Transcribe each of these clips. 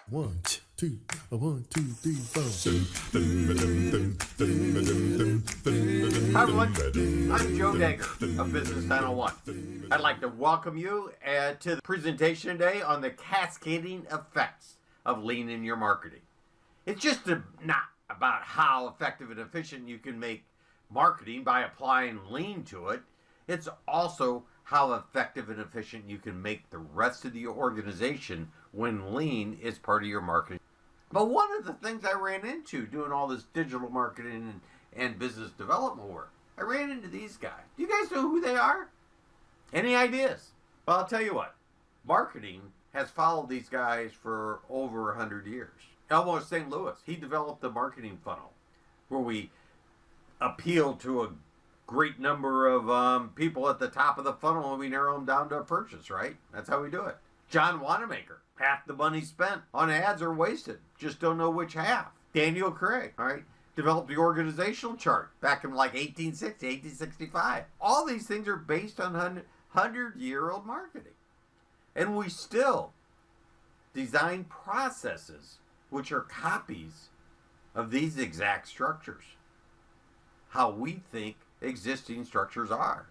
One, two, one, two, three, four. Hi everyone, I'm Joe Dagger of Business 901. I'd like to welcome you to the presentation today on the cascading effects of lean in your marketing. It's just not about how effective and efficient you can make marketing by applying lean to it. It's also how effective and efficient you can make the rest of the organization when lean is part of your marketing. But one of the things I ran into doing all this digital marketing and business development work, I ran into these guys. Do you guys know who they are? Any ideas? Well, I'll tell you what. Marketing has followed these guys for over 100 years. Elmo St. Louis, he developed the marketing funnel where we appeal to a great number of people at the top of the funnel and we narrow them down to a purchase, right? That's how we do it. John Wanamaker, half the money spent on ads are wasted. Just don't know which half. Daniel Craig, all right, developed the organizational chart back in like 1860, 1865. All these things are based on 100-year-old marketing. And we still design processes which are copies of these exact structures. How we think existing structures are.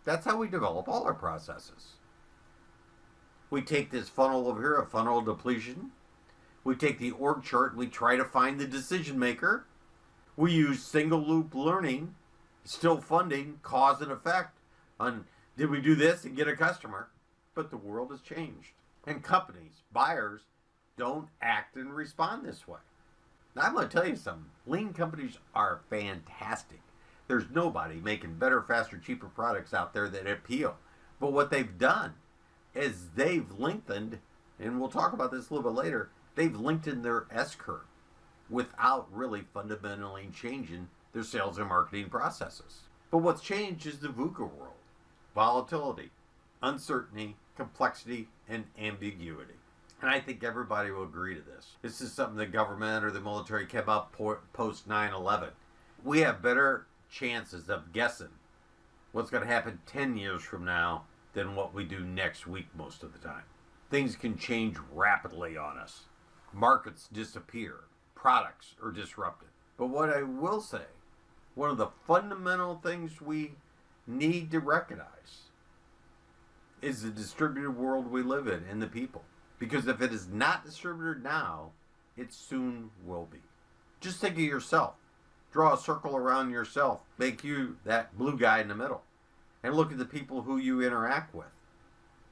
That's how we develop all our processes. We take this funnel over here, a funnel depletion. We take the org chart and we try to find the decision maker. We use single loop learning, still funding, cause and effect on did we do this and get a customer? But the world has changed. And companies, buyers, don't act and respond this way. Now I'm going to tell you something. Lean companies are fantastic. There's nobody making better, faster, cheaper products out there that appeal. But what they've done is they've lengthened, and we'll talk about this a little bit later, they've lengthened their S-curve without really fundamentally changing their sales and marketing processes. But what's changed is the VUCA world. Volatility, uncertainty, complexity, and ambiguity. And I think everybody will agree to this. This is something the government or the military came up post 9/11. We have better chances of guessing what's going to happen 10 years from now than what we do next week most of the time. Things can change rapidly on us. Markets disappear. Products are disrupted. But what I will say, one of the fundamental things we need to recognize is the distributed world we live in and the people. Because if it is not distributed now, it soon will be. Just think of yourself. Draw a circle around yourself. Make you that blue guy in the middle. And look at the people who you interact with.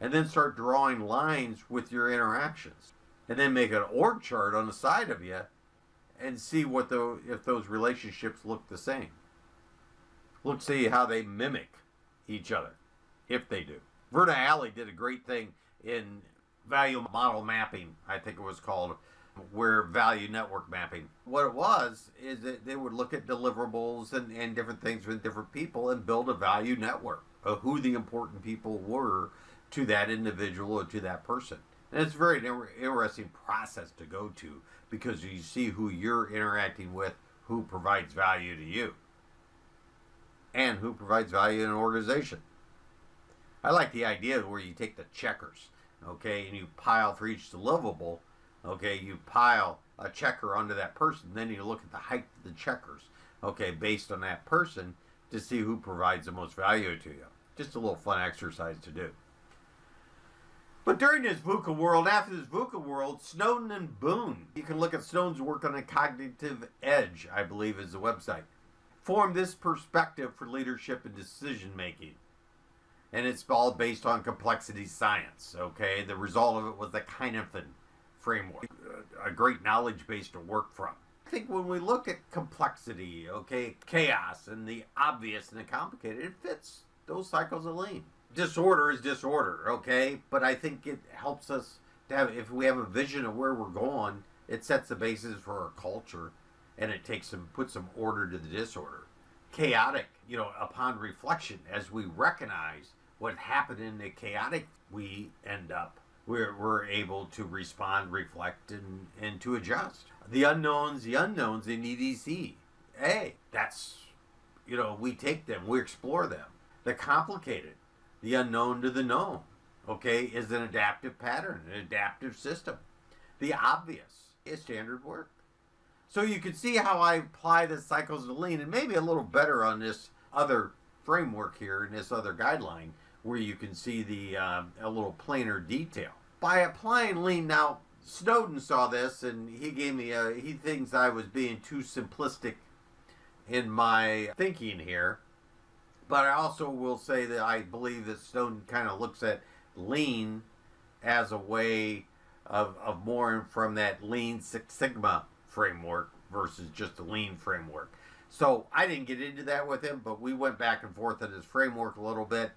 And then start drawing lines with your interactions. And then make an org chart on the side of you and see if those relationships look the same. Look, see how they mimic each other, if they do. Verna Alley did a great thing in value model mapping, I think it was called, where value network mapping. What it was is that they would look at deliverables and different things with different people and build a value network of who the important people were to that individual or to that person. And it's a very interesting process to go to because you see who you're interacting with, who provides value to you, and who provides value in an organization. I like the idea where you take the checkers, okay, and you pile for each deliverable. Okay, you pile a checker onto that person, then you look at the height of the checkers, okay, based on that person to see who provides the most value to you. Just a little fun exercise to do. But during this VUCA world, after this VUCA world, Snowden and Boone, you can look at Snowden's work on the Cognitive Edge, I believe is the website, formed this perspective for leadership and decision making. And it's all based on complexity science, okay? The result of it was the Kynefin framework, a great knowledge base to work from. I think when we look at complexity, okay, chaos and the obvious and the complicated, it fits those cycles of lean. Disorder is disorder, okay, but I think it helps us to have, if we have a vision of where we're going, it sets the basis for our culture and it puts some order to the disorder. Chaotic, upon reflection, as we recognize what happened in the chaotic, we end up we're able to respond, reflect, and to adjust. The unknowns in EDC. Hey, that's, we take them, we explore them. The complicated, the unknown to the known, okay, is an adaptive pattern, an adaptive system. the obvious is standard work. So you can see how I apply the cycles of lean, and maybe a little better on this other framework here in this other guideline, where you can see the a little plainer detail. By applying lean, now Snowden saw this and he gave me he thinks I was being too simplistic in my thinking here. But I also will say that I believe that Snowden kind of looks at lean as a way of more from that Lean Six Sigma framework versus just a lean framework. So I didn't get into that with him, but we went back and forth on his framework a little bit,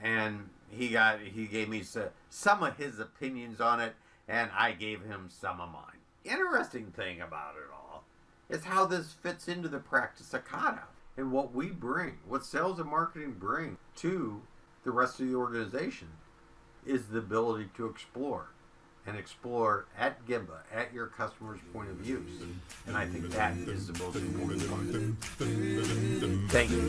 and he gave me some of his opinions on it, and I gave him some of mine. Interesting thing about it all is how this fits into the practice of kata and what we bring, what sales and marketing bring to the rest of the organization is the ability to explore at Gemba, at your customer's point of use. And I think that is the most important part. Thank you.